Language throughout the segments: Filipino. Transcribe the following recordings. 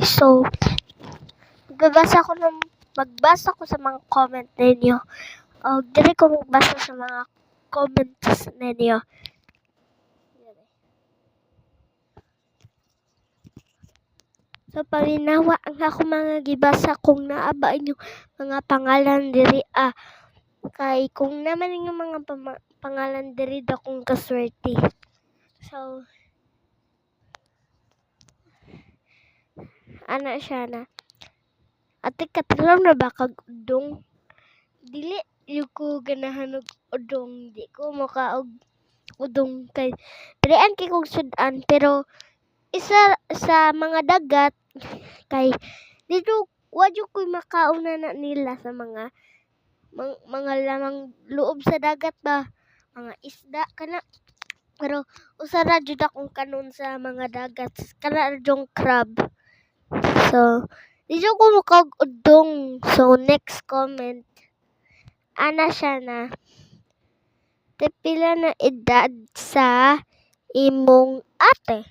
So, magbasa ko sa mga comment ninyo. Dili ko magbasa sa mga comments ninyo. So, palinawa ang ako mga gibasa kung naaba inyo mga pangalan diri. Kay kung naman yung mga pangalan diri dakong kaswerte. So, ana siya na. Ate katilaw na ba kag udong? Dili yung ko ganahan og udong. Di ko makaog udong kay dirian kay kog sudan pero isa sa mga dagat kay dito wadyo ko'y makauna na nila sa mga lamang loob sa dagat ba, mga isda kana. Pero usa ra jud akong kanon sa mga dagat kana jong crab. So dito ko makaog udong. So next comment ana siya na pila na edad sa imong ate.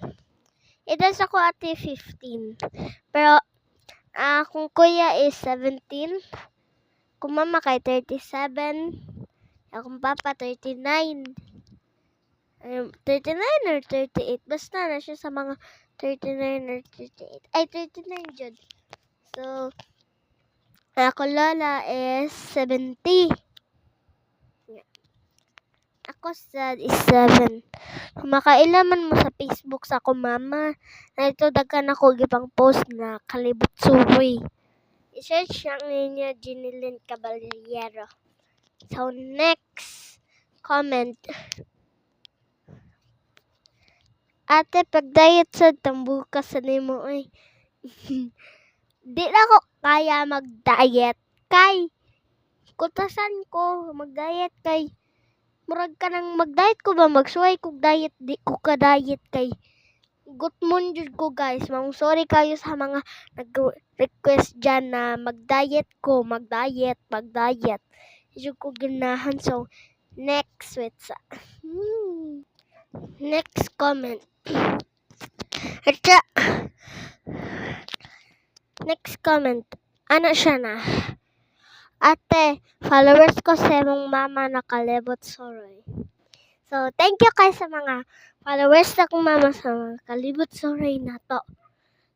Edad sa ko ate 15. Pero akong kuya is 17. Kung mama kay 37. Akong papa 39. 39 or 38. Basta na siya sa mga 39 or 38. Ay, 39 jud. So, ako lola is 70. Ako sad is 7. Makailaman mo sa Facebook sa ako mama. Na ito daghan ako gipang post na kalibot suwi. I-search lang ninyo Jinilyn Caballero. So next comment. Ate pag-diet sa tambuka sa nimo ay. Di na ko kaya mag-diet kay kutasan ko mag-diet kay murag ka nang mag-diet ko ba magsuway kog diet di ko ka diet kay gutmon jud ko guys. Sorry kayo sa mga nag-request dyan na mag-diet ko, mag-diet. Jud ko ganahan. So next next comment. Next comment. Ano siya na? Ate, followers ko sa mong mama nakalibot sorry. So, thank you guys sa mga followers na kong mama sa mga kalibot sorry na to.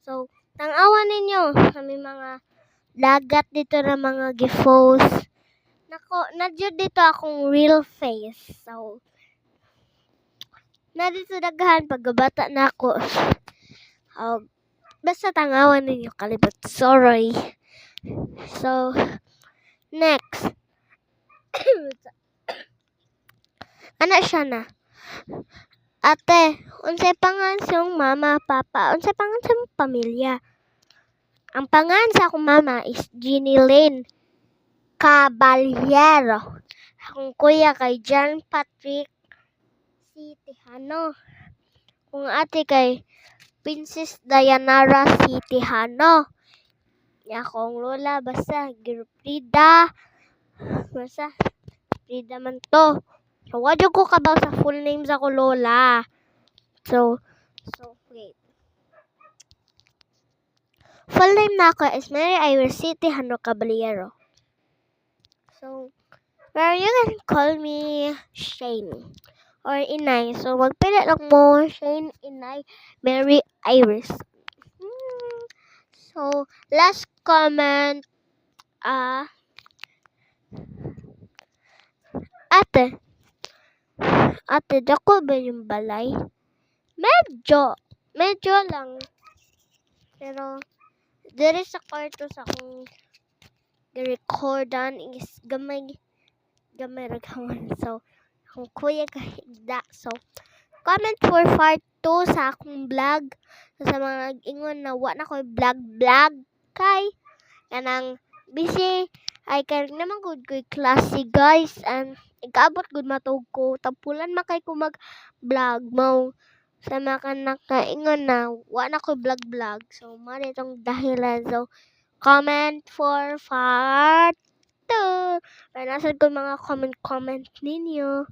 So, tang-awan ninyo kami mga dagat dito na mga gifos. Nadyo dito akong real face. So, na dito daghan pagbabata na ako. Basta tang-awan ninyo kalibot sorry. So, next. Ana siya na. Ate, unsay pangan sa iyong mama, papa? Unsay pangan sa iyong pamilya? Ang pangan sa akong mama is Jinilyn Caballero. Akong kuya kay John Patrick C. Tejano. Kung ate kay Princess Dayanara C. Tejano. Akong lola basta Frida. Basta Frida man to. So, wadyo ko kabaw sa full name sa ko lola. So wait. Full name na ako is Mary Iris C. Tejano Caballero. So, pero you can call me Shane or Inay. So, magpili lang mo Shane, Inay, Mary Iris. So, last comment. Ate, dako ba yung balay? Medyo lang. Pero, diri sa kwarto sa akong recordan is gamay raghaman. So, akong kuya kahigda. So, comment for part 2 sa akong vlog. So, sa mga ingon na wa na ko vlog kay kanang busy ay kay naman good klase guys and ikaabot gud matug ko tapulan makay ko mag vlog mo sa mga nakaingon na wa na ko vlog so mali tong dahilan. So comment for part 2 para nasad ko mga comment ninyo.